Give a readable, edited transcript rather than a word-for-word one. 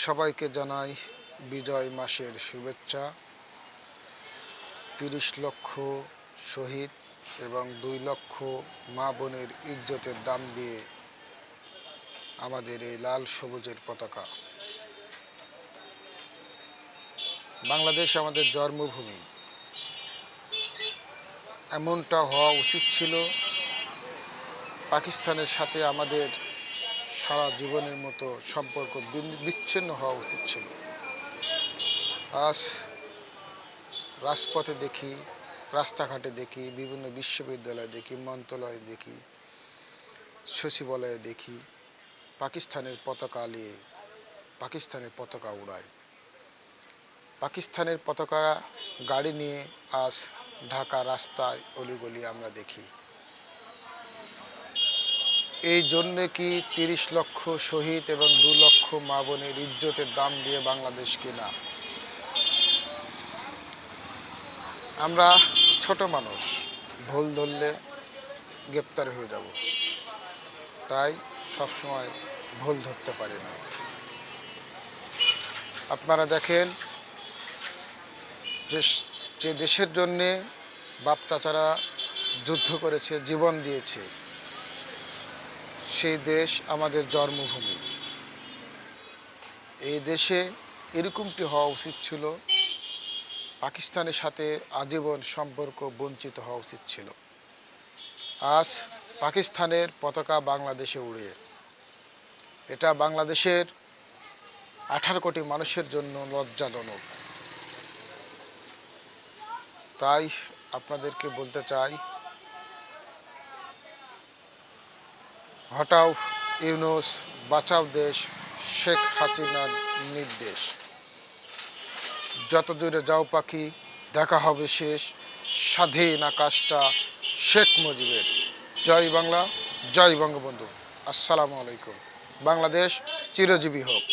সবাইকে জানাই বিজয় মাসের শুভেচ্ছা। ৩০ লক্ষ শহীদ এবং ২ লক্ষ মা বোনের ইজ্জতের দাম দিয়ে আমাদের এই লাল সবুজের পতাকা। বাংলাদেশ আমাদের জন্মভূমি। এমনটা হওয়া উচিত ছিল। পাকিস্তানের সাথে আমাদের সারা জীবনের মতো সম্পর্ক বিচ্ছিন্ন হওয়া উচিত ছিল। আজ রাজপথে দেখি, রাস্তাঘাটে দেখি, বিভিন্ন বিশ্ববিদ্যালয়ে দেখি, মন্ত্রণালয়ে দেখি, সচিবালয়ে দেখি পাকিস্তানের পতাকা নিয়ে পাকিস্তানের পতাকা উড়ায়। পাকিস্তানের পতাকা গাড়ি নিয়ে আজ ঢাকা রাস্তায় অলিগলি আমরা দেখি। এই জন্যে কি ৩০ লক্ষ শহীদ এবং ২ লক্ষ মা বোনের ইজ্জতের দাম দিয়ে বাংলাদেশ কিনা? আমরা ছোট মানুষ, ভুল ধরলে গ্রেপ্তার হয়ে যাব, তাই সবসময় ভুল ধরতে পারি না। আপনারা দেখেন যে দেশের জন্যে বাপ চাচারা যুদ্ধ করেছে, জীবন দিয়েছে, সেই দেশ আমাদের জন্মভূমি। এই দেশে এরকমটি হওয়া উচিত ছিল। পাকিস্তানের সাথে আজীবন সম্পর্ক বঞ্চিত হওয়া উচিত ছিল। আজ পাকিস্তানের পতাকা বাংলাদেশে উড়ে, এটা বাংলাদেশের 18 কোটি মানুষের জন্য লজ্জাজনক। তাই আপনাদেরকে বলতে চাই, হটাও ইউনূস, বাঁচাও দেশ, শেখ হাসিনার নির্দেশ। যত দূরে যাও পাখি, দেখা হবে শেষ, স্বাধীন আকাশটা শেখ মুজিবের। জয় বাংলা, জয় বঙ্গবন্ধু। আসসালামু আলাইকুম। বাংলাদেশ চিরজীবী হোক।